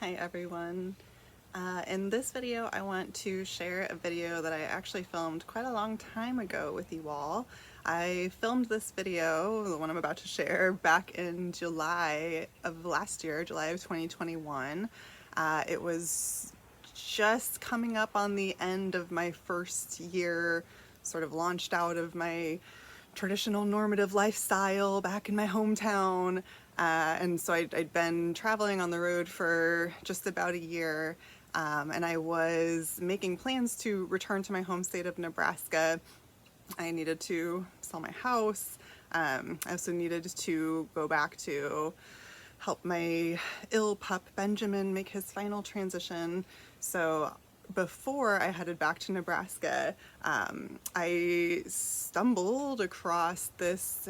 Hi everyone. In this video I want to share a video that I actually filmed quite a long time ago with you all. I filmed this video, the one I'm about to share, back in July of last year, July of 2021. It was just coming up on the end of my first year, sort of launched out of my traditional normative lifestyle back in my hometown. And so I'd been traveling on the road for just about a year, and I was making plans to return to my home state of Nebraska. I needed to sell my house. I also needed to go back to help my ill pup Benjamin make his final transition. So before I headed back to Nebraska, I stumbled across this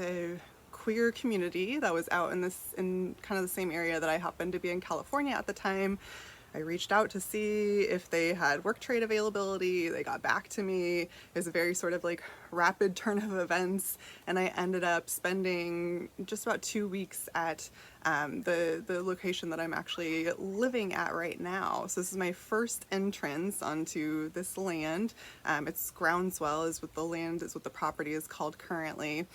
queer community that was out in kind of the same area that I happened to be in California at the time. I reached out to see if they had work trade availability. They got back to me. It was a very sort of like rapid turn of events, and I ended up spending just about 2 weeks at the location that I'm actually living at right now. So this is my first entrance onto this land. It's groundswell is what the land is, what the property is called currently.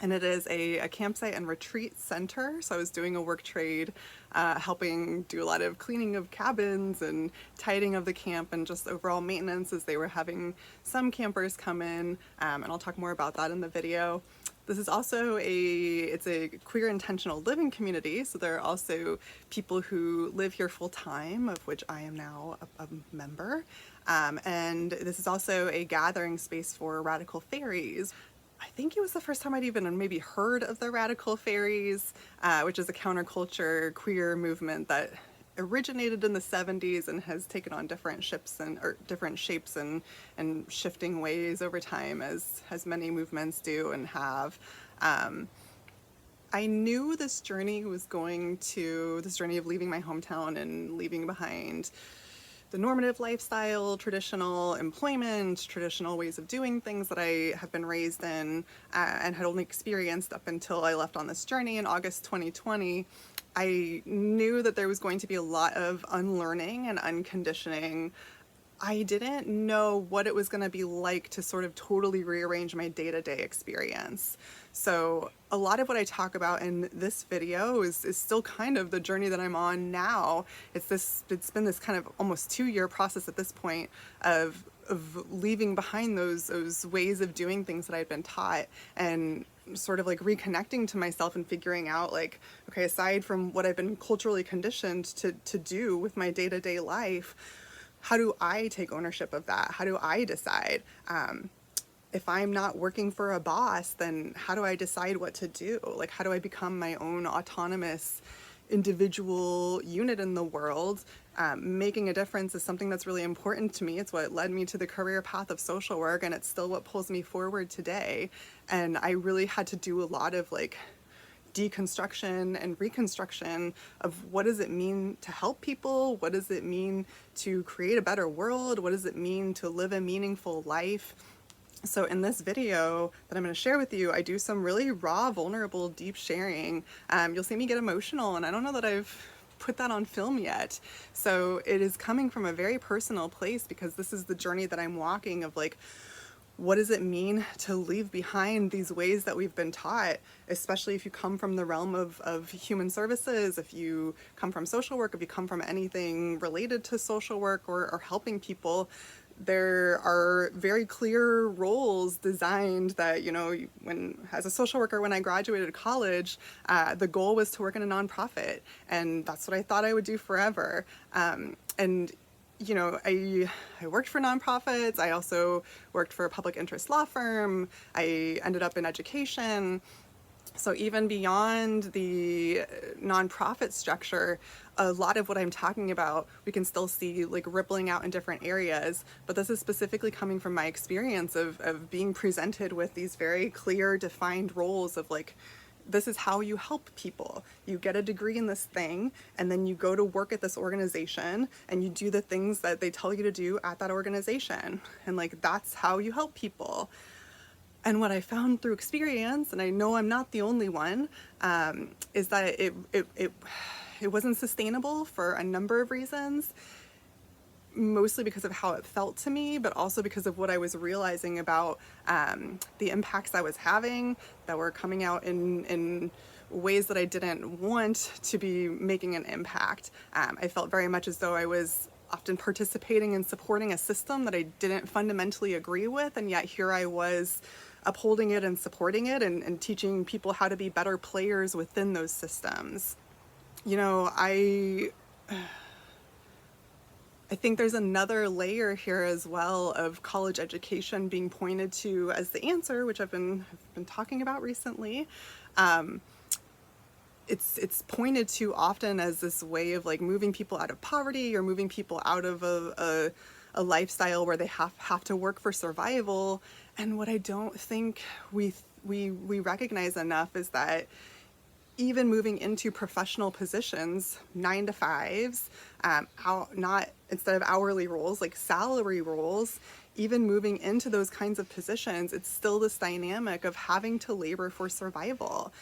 And it is a campsite and retreat center. So I was doing a work trade, helping do a lot of cleaning of cabins and tidying of the camp and just overall maintenance as they were having some campers come in. And I'll talk more about that in the video. This is also it's a queer intentional living community. So there are also people who live here full time, of which I am now a member. And this is also a gathering space for radical fairies. I think it was the first time I'd even maybe heard of the radical Faeries, which is a counterculture queer movement that originated in the 70s and has taken on different different shapes and shifting ways over time, as many movements do and have. I knew this journey of leaving my hometown and leaving behind the normative lifestyle, traditional employment, traditional ways of doing things that I have been raised in and had only experienced up until I left on this journey in August 2020. I knew that there was going to be a lot of unlearning and unconditioning. I didn't know what it was going to be like to sort of totally rearrange my day-to-day experience. So a lot of what I talk about in this video is still kind of the journey that I'm on now. It's been this kind of almost 2-year process at this point of leaving behind those ways of doing things that I'd been taught and sort of like reconnecting to myself and figuring out like, okay, aside from what I've been culturally conditioned to do with my day-to-day life, how do I take ownership of that? How do I decide? If I'm not working for a boss, then how do I decide what to do? Like, how do I become my own autonomous individual unit in the world? Making a difference is something that's really important to me. It's what led me to the career path of social work, and it's still what pulls me forward today. And I really had to do a lot of like deconstruction and reconstruction of what does it mean to help people? What does it mean to create a better world? What does it mean to live a meaningful life? So in this video that I'm going to share with you, I do some really raw, vulnerable, deep sharing. You'll see me get emotional, and I don't know that I've put that on film yet. So it is coming from a very personal place because this is the journey that I'm walking of like, what does it mean to leave behind these ways that we've been taught, especially if you come from the realm of human services, if you come from social work, if you come from anything related to social work or helping people. There are very clear roles designed that, you know, as a social worker, when I graduated college, the goal was to work in a nonprofit, and that's what I thought I would do forever. And you know, I worked for nonprofits. I also worked for a public interest law firm. I ended up in education. So even beyond the nonprofit structure, a lot of what I'm talking about, we can still see like rippling out in different areas. But this is specifically coming from my experience of being presented with these very clear, defined roles of like, this is how you help people. You get a degree in this thing, and then you go to work at this organization, and you do the things that they tell you to do at that organization. And like, that's how you help people. And what I found through experience, and I know I'm not the only one, is that it it wasn't sustainable for a number of reasons, mostly because of how it felt to me, but also because of what I was realizing about the impacts I was having that were coming out in ways that I didn't want to be making an impact. I felt very much as though I was often participating and supporting a system that I didn't fundamentally agree with, and yet here I was upholding it and supporting it and teaching people how to be better players within those systems. You know, I think there's another layer here as well of college education being pointed to as the answer, which I've been talking about recently. It's pointed to often as this way of like moving people out of poverty or moving people out of a lifestyle where they have to work for survival. And what I don't think we recognize enough is that even moving into professional positions, 9 to 5s, not instead of hourly roles, like salary roles, even moving into those kinds of positions, it's still this dynamic of having to labor for survival.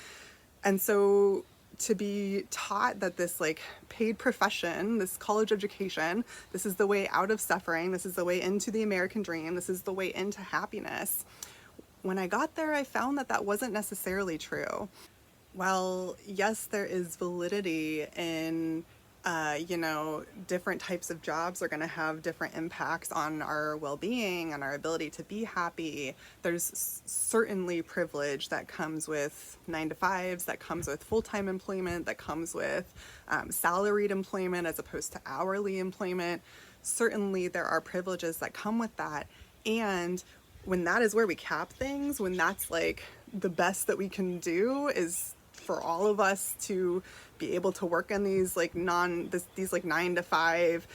And so to be taught that this like paid profession, this college education, this is the way out of suffering, this is the way into the American dream, this is the way into happiness. When I got there, I found that that wasn't necessarily true. Well, yes, there is validity in, different types of jobs are going to have different impacts on our well-being and our ability to be happy. There's certainly privilege that comes with 9 to 5s, that comes with full-time employment, that comes with salaried employment as opposed to hourly employment. Certainly there are privileges that come with that. And when that is where we cap things, when that's like the best that we can do is for all of us to be able to work in these like these like 9 to 5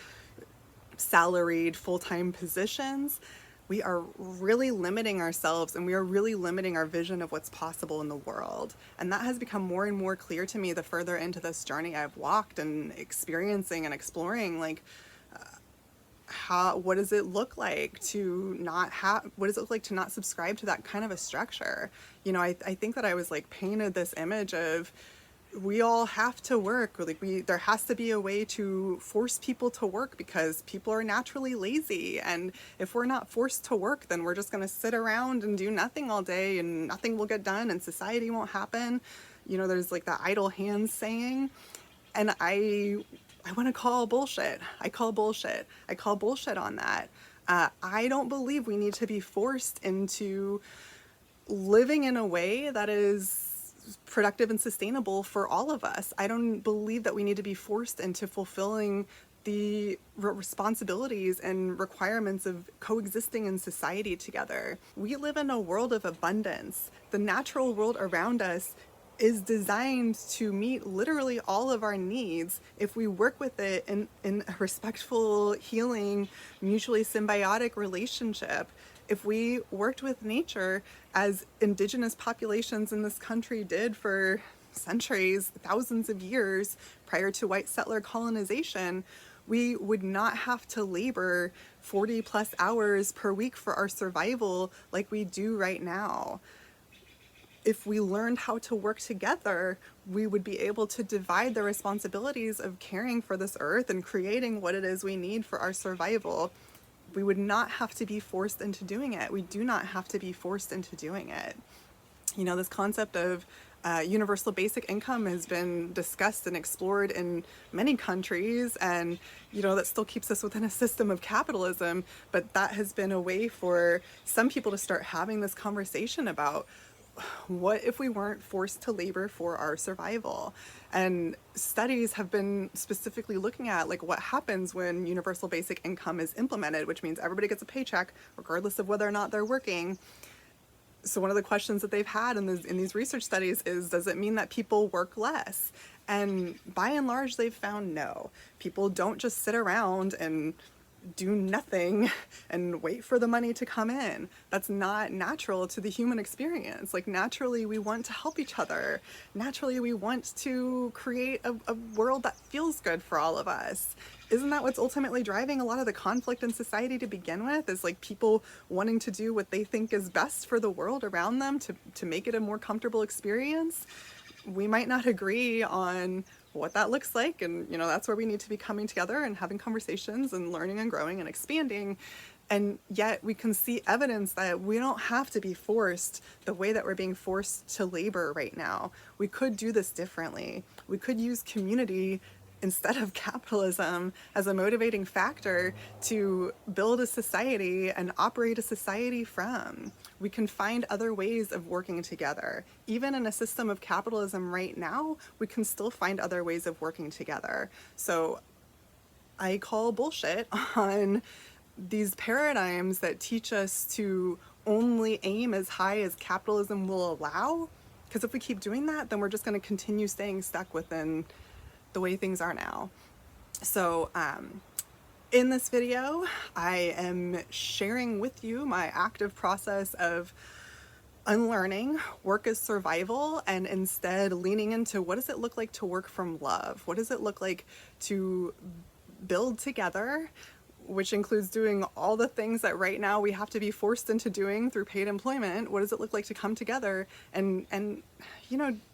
salaried full-time positions, we are really limiting ourselves and we are really limiting our vision of what's possible in the world. And that has become more and more clear to me the further into this journey I've walked and experiencing and exploring, like what does it look like to not subscribe to that kind of a structure? You know, I think that I was like painted this image of we all have to work, or like there has to be a way to force people to work because people are naturally lazy, and if we're not forced to work, then we're just going to sit around and do nothing all day and nothing will get done and society won't happen. You know, there's like that idle hands saying, and I want to call bullshit. I call bullshit on that. I don't believe we need to be forced into living in a way that is productive and sustainable for all of us. I don't believe that we need to be forced into fulfilling the responsibilities and requirements of coexisting in society together. We live in a world of abundance. The natural world around us is designed to meet literally all of our needs if we work with it in a respectful, healing, mutually symbiotic relationship. If we worked with nature as indigenous populations in this country did for centuries, thousands of years prior to white settler colonization, we would not have to labor 40 plus hours per week for our survival like we do right now. If we learned how to work together, we would be able to divide the responsibilities of caring for this earth and creating what it is we need for our survival. We would not have to be forced into doing it. We do not have to be forced into doing it. You know, this concept of universal basic income has been discussed and explored in many countries, and you know that still keeps us within a system of capitalism, but that has been a way for some people to start having this conversation about what if we weren't forced to labor for our survival. And studies have been specifically looking at like what happens when universal basic income is implemented, which means everybody gets a paycheck regardless of whether or not they're working. So one of the questions that they've had in these research studies is, does it mean that people work less? And by and large, they've found no. People don't just sit around and do nothing and wait for the money to come in. That's not natural to the human experience. Like naturally we want to help each other. Naturally we want to create a world that feels good for all of us. Isn't that what's ultimately driving a lot of the conflict in society to begin with? Is like people wanting to do what they think is best for the world around them to make it a more comfortable experience? We might not agree on what that looks like. And, that's where we need to be coming together and having conversations and learning and growing and expanding. And yet we can see evidence that we don't have to be forced the way that we're being forced to labor right now. We could do this differently. We could use community instead of capitalism as a motivating factor to build a society and operate a society from. We can find other ways of working together. Even in a system of capitalism right now, we can still find other ways of working together. So I call bullshit on these paradigms that teach us to only aim as high as capitalism will allow. Because if we keep doing that, then we're just going to continue staying stuck within the way things are now. So in this video, I am sharing with you my active process of unlearning work as survival and instead leaning into what does it look like to work from love? What does it look like to build together, which includes doing all the things that right now we have to be forced into doing through paid employment. What does it look like to come together and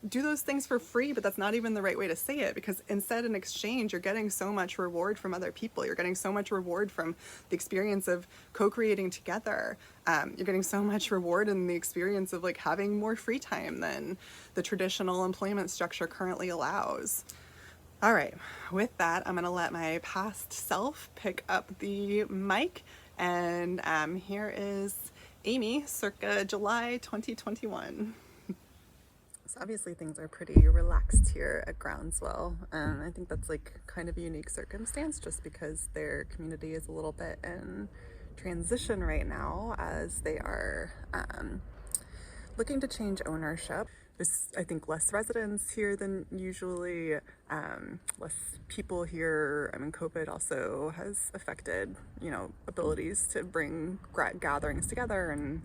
do those things for free? But that's not even the right way to say it, because instead, in exchange, you're getting so much reward from other people. You're getting so much reward from the experience of co-creating together. You're getting so much reward in the experience of having more free time than the traditional employment structure currently allows. All right, with that, I'm gonna let my past self pick up the mic, and here is Amy, circa July 2021. So obviously things are pretty relaxed here at Groundswell, and I think that's kind of a unique circumstance just because their community is a little bit in transition right now as they are looking to change ownership. There's, I think, less residents here than usually, less people here. I mean, COVID also has affected, abilities to bring gatherings together, and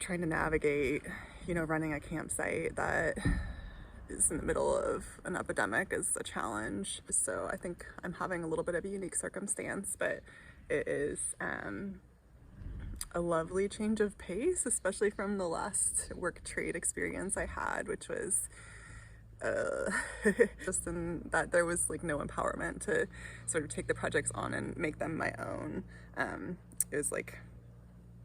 trying to navigate, running a campsite that is in the middle of an epidemic is a challenge. So I think I'm having a little bit of a unique circumstance, but it is, a lovely change of pace, especially from the last work trade experience I had, which was just in that there was no empowerment to sort of take the projects on and make them my own. It was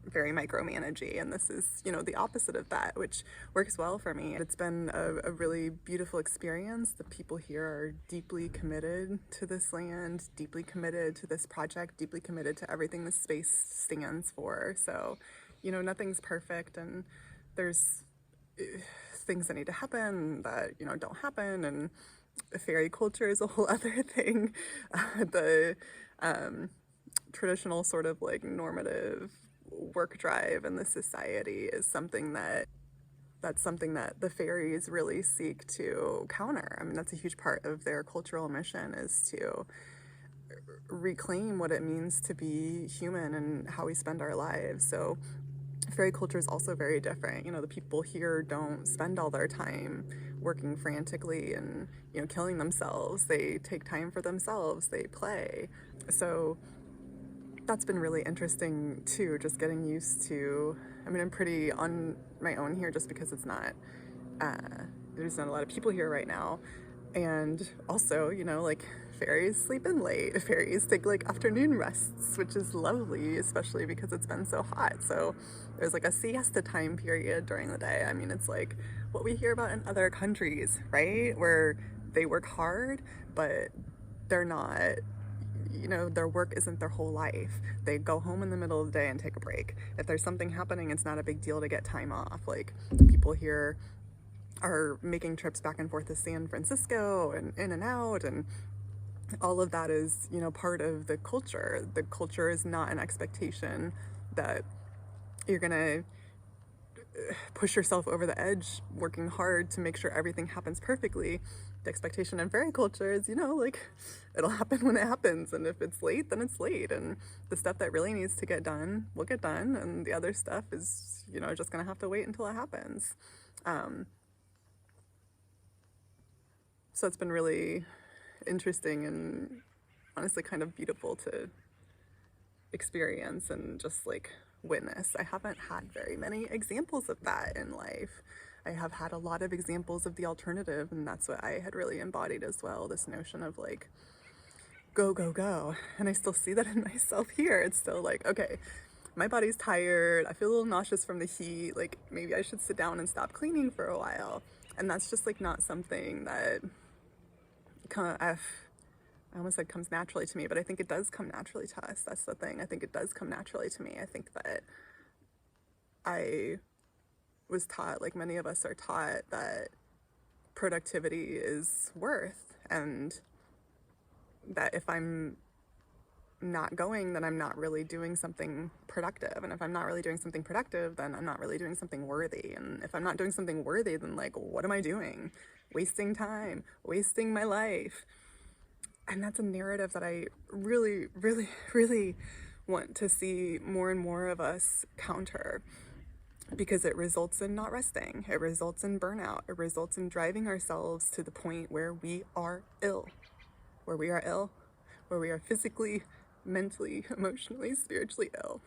very micromanagey, and this is the opposite of that, which works well for me. It's been a really beautiful experience. The people here are deeply committed to this land, deeply committed to this project, deeply committed to everything this space stands for. So nothing's perfect, and there's things that need to happen that don't happen, and the fairy culture is a whole other thing. The traditional sort of normative work drive in the society is something that's something that the fairies really seek to counter. I mean, that's a huge part of their cultural mission, is to reclaim what it means to be human and how we spend our lives. So fairy culture is also very different. The people here don't spend all their time working frantically and killing themselves. They take time for themselves, they play. So that's been really interesting too, just getting used to, I mean, I'm pretty on my own here just because it's not, there's not a lot of people here right now. And also, fairies sleep in late. Fairies take afternoon rests, which is lovely, especially because it's been so hot. So there's a siesta time period during the day. I mean, it's what we hear about in other countries, right? Where they work hard, but they're not, their work isn't their whole life. They go home in the middle of the day and take a break. If there's something happening, it's not a big deal to get time off. People here are making trips back and forth to San Francisco and in and out, and all of that is, part of the culture. The culture is not an expectation that you're gonna push yourself over the edge working hard to make sure everything happens perfectly. The expectation in fairy culture is, it'll happen when it happens, and if it's late, then it's late, and the stuff that really needs to get done will get done, and the other stuff is, just gonna have to wait until it happens. So it's been really interesting and honestly kind of beautiful to experience and just witness. I haven't had very many examples of that in life. I have had a lot of examples of the alternative, and that's what I had really embodied as well, this notion of like, go, go, go. And I still see that in myself here. It's still like, okay, my body's tired, I feel a little nauseous from the heat, like maybe I should sit down and stop cleaning for a while. And that's just like not something that I almost said comes naturally to me, but I think it does come naturally to us. That's the thing. I think it does come naturally to me. I think that I was taught, like many of us are taught, that productivity is worth, and that if I'm not going, then I'm not really doing something productive. And if I'm not really doing something productive, then I'm not really doing something worthy. And if I'm not doing something worthy, then like, what am I doing? Wasting time, wasting my life. And that's a narrative that I really, really, really want to see more and more of us counter, because it results in not resting. It results in burnout. It results in driving ourselves to the point where we are ill, where we are ill, where we are physically, mentally, emotionally, spiritually ill.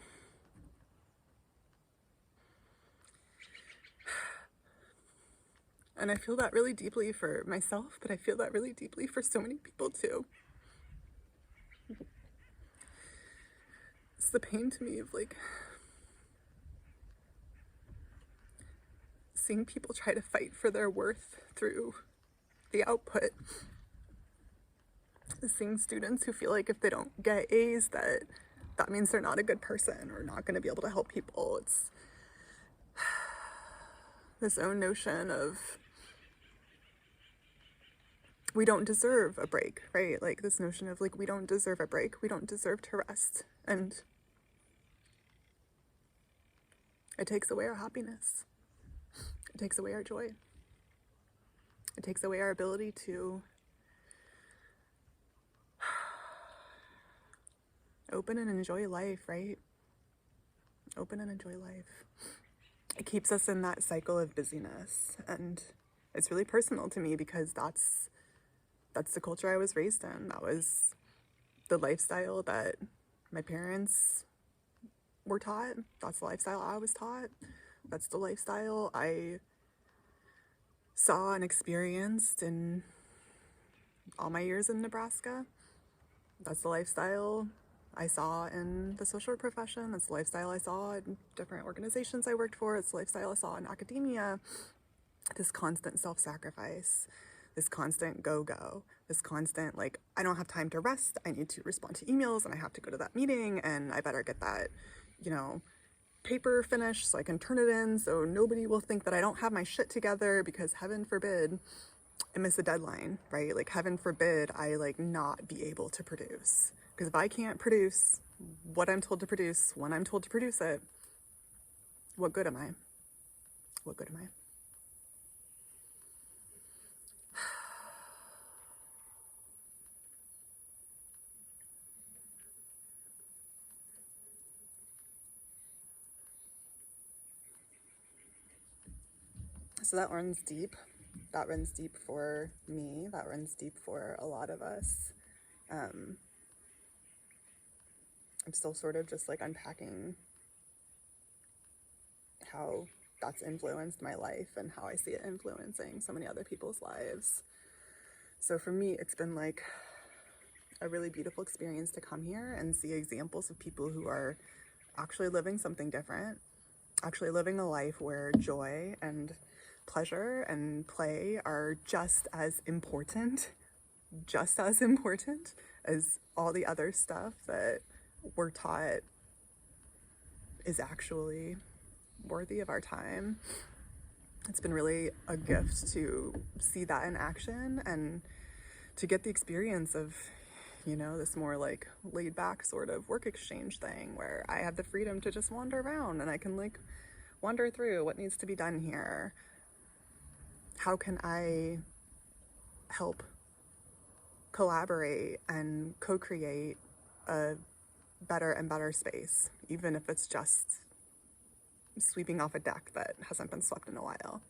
And I feel that really deeply for myself, but I feel that really deeply for so many people too. It's the pain to me of like seeing people try to fight for their worth through the output. Seeing students who feel like if they don't get A's, that means they're not a good person or not going to be able to help people. It's this own notion of we don't deserve a break, right? Like this notion of like, we don't deserve a break. We don't deserve to rest. And it takes away our happiness. It takes away our joy. It takes away our ability to open and enjoy life, right? Open and enjoy life. It keeps us in that cycle of busyness. And it's really personal to me because that's the culture I was raised in. That was the lifestyle that my parents were taught. That's the lifestyle I was taught. That's the lifestyle I saw and experienced in all my years in Nebraska. That's the lifestyle I saw in the social work profession. That's the lifestyle I saw in different organizations I worked for. It's the lifestyle I saw in academia. This constant self-sacrifice, this constant go-go, this constant, like, I don't have time to rest. I need to respond to emails and I have to go to that meeting and I better get that, paper finished so I can turn it in so nobody will think that I don't have my shit together, because heaven forbid I miss a deadline, right? Like, heaven forbid I, not be able to produce. Because if I can't produce what I'm told to produce when I'm told to produce it, what good am I? What good am I? So that runs deep. That runs deep for me. That runs deep for a lot of us. I'm still sort of just unpacking how that's influenced my life and how I see it influencing so many other people's lives. So for me, it's been a really beautiful experience to come here and see examples of people who are actually living something different, actually living a life where joy and pleasure and play are just as important as all the other stuff that we're taught is actually worthy of our time. It's been really a gift to see that in action and to get the experience of, this more laid back sort of work exchange thing where I have the freedom to just wander around and I can wander through what needs to be done here. How can I help collaborate and co-create a better and better space, even if it's just sweeping off a deck that hasn't been swept in a while,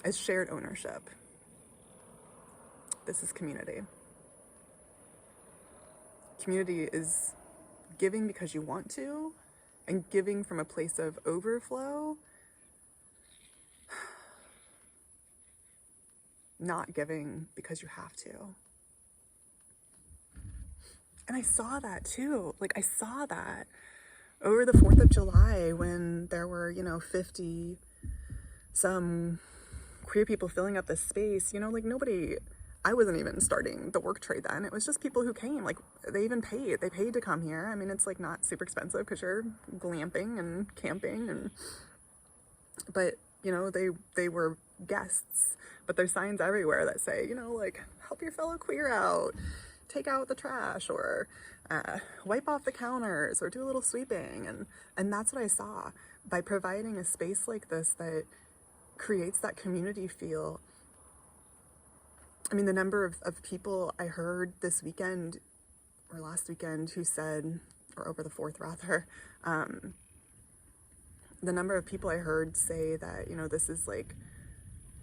it's shared ownership. This is community. Community is giving because you want to, and giving from a place of overflow not giving because you have to. And I saw that too. Like, I saw that over the 4th of July when there were, 50 some queer people filling up this space, like nobody, I wasn't even starting the work trade then. It was just people who came. Like, they paid to come here. I mean, it's like not super expensive because you're glamping and camping, but they were guests. But there's signs everywhere that say, like, help your fellow queer out, take out the trash, or wipe off the counters, or do a little sweeping. And that's what I saw. By providing a space like this that creates that community feel. I mean, the number of people I heard this weekend, or last weekend, who said, or over the 4th rather, the number of people I heard say that, this is like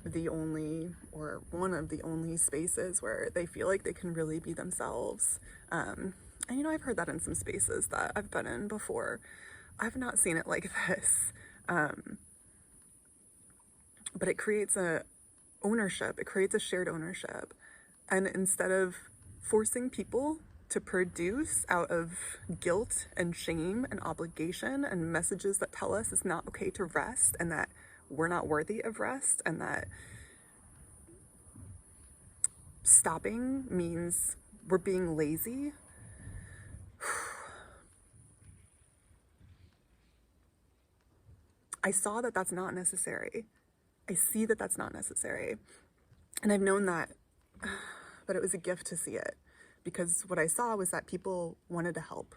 the only, or one of the only spaces where they feel like they can really be themselves. And I've heard that in some spaces that I've been in before. I've not seen it like this. But it creates a ownership. It creates a shared ownership. And instead of forcing people to produce out of guilt and shame and obligation and messages that tell us it's not okay to rest, and that we're not worthy of rest, and that stopping means we're being lazy. I saw that that's not necessary. I see that that's not necessary. And I've known that, but it was a gift to see it, because what I saw was that people wanted to help.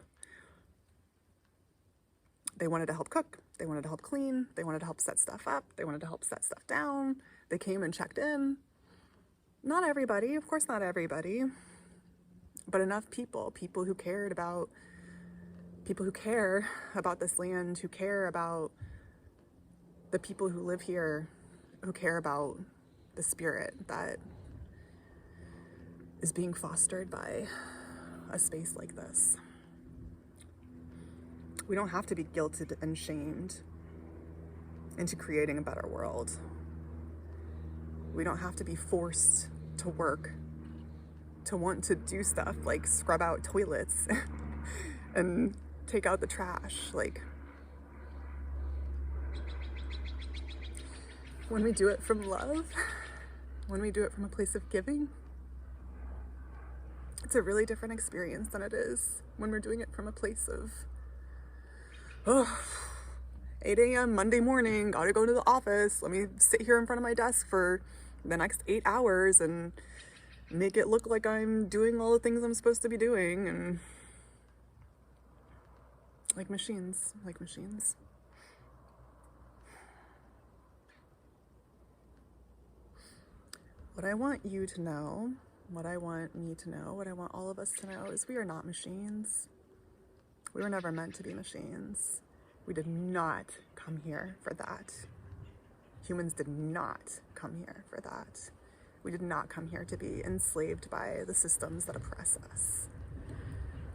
They wanted to help cook. They wanted to help clean. They wanted to help set stuff up. They wanted to help set stuff down. They came and checked in. Not everybody, of course not everybody, but enough people who cared about, people who care about this land, who care about the people who live here, who care about the spirit that is being fostered by a space like this. We don't have to be guilted and shamed into creating a better world. We don't have to be forced to work, to want to do stuff like scrub out toilets and take out the trash. Like, when we do it from love, when we do it from a place of giving, it's a really different experience than it is when we're doing it from a place of, 8 a.m. Monday morning, gotta go to the office. Let me sit here in front of my desk for the next 8 hours and make it look like I'm doing all the things I'm supposed to be doing. And like machines. What I want you to know, what I want me to know, what I want all of us to know is we are not machines. We were never meant to be machines. We did not come here for that. Humans did not come here for that. We did not come here to be enslaved by the systems that oppress us,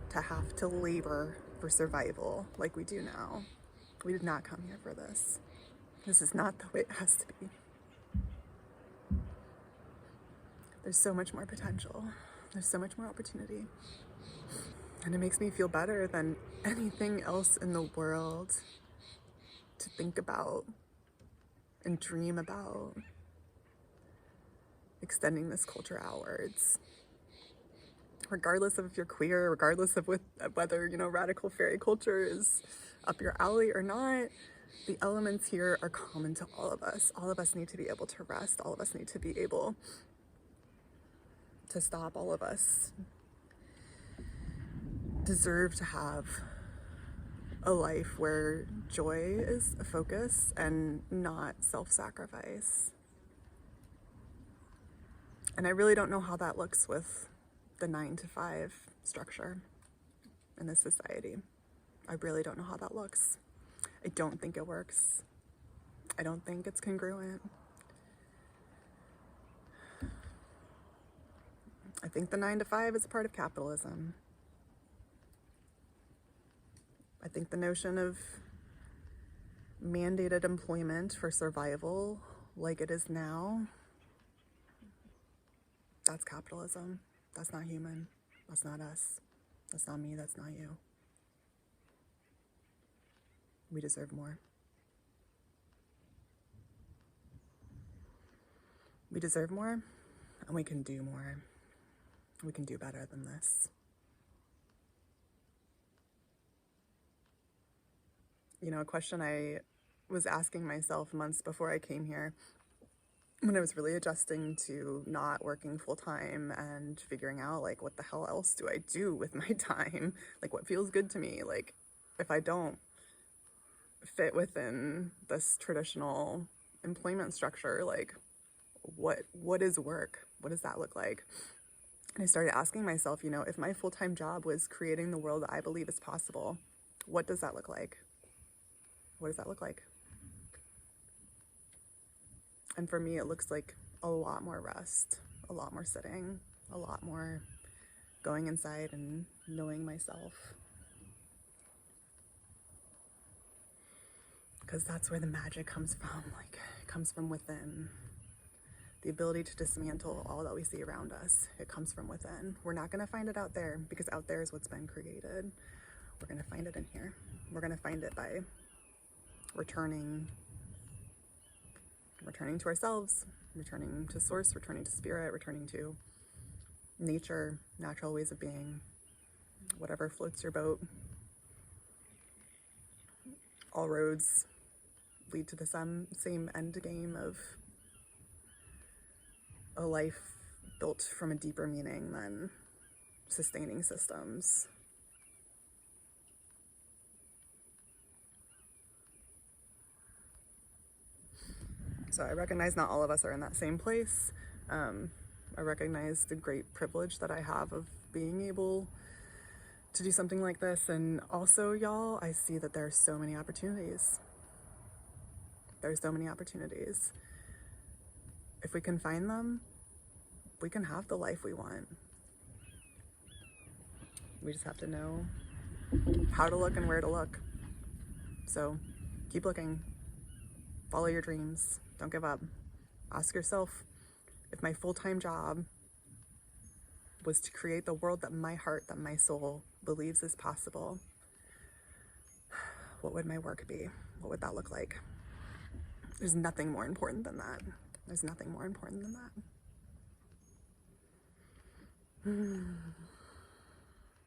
to have to labor for survival like we do now. We did not come here for this. This is not the way it has to be. There's so much more potential. There's so much more opportunity. And it makes me feel better than anything else in the world to think about and dream about extending this culture outwards. Regardless of if you're queer, regardless of whether, radical fairy culture is up your alley or not, the elements here are common to all of us. All of us need to be able to rest. All of us need to be able to stop. All of us deserve to have a life where joy is a focus and not self-sacrifice. And I really don't know how that looks with the 9-to-5 structure in this society. I really don't know how that looks. I don't think it works. I don't think it's congruent. I think the 9-to-5 is a part of capitalism. I think the notion of mandated employment for survival, like it is now, That's capitalism. That's not human. That's not us. That's not me. That's not you. We deserve more. We deserve more, and we can do more. We can do better than this. You know, a question I was asking myself months before I came here, when I was really adjusting to not working full time and figuring out, like, what the hell else do I do with my time? Like, what feels good to me? Like, if I don't fit within this traditional employment structure, like, what is work? What does that look like? And I started asking myself, you know, if my full-time job was creating the world that I believe is possible, what does that look like? What does that look like? And for me, it looks like a lot more rest, a lot more sitting, a lot more going inside and knowing myself. Because that's where the magic comes from. Like, it comes from within. The ability to dismantle all that we see around us, it comes from within. We're not going to find it out there, because out there is what's been created. We're going to find it in here. We're going to find it by returning to ourselves, returning to source, returning to spirit, returning to nature, natural ways of being, whatever floats your boat. All roads lead to the same end game of a life built from a deeper meaning than sustaining systems. So I recognize not all of us are in that same place. I recognize the great privilege that I have of being able to do something like this. And also, y'all, I see that there are so many opportunities. There's so many opportunities. If we can find them, we can have the life we want. We just have to know how to look and where to look. So keep looking. Follow your dreams. Don't give up. Ask yourself, if my full-time job was to create the world that my heart, that my soul believes is possible, what would my work be? What would that look like? There's nothing more important than that. There's nothing more important than that.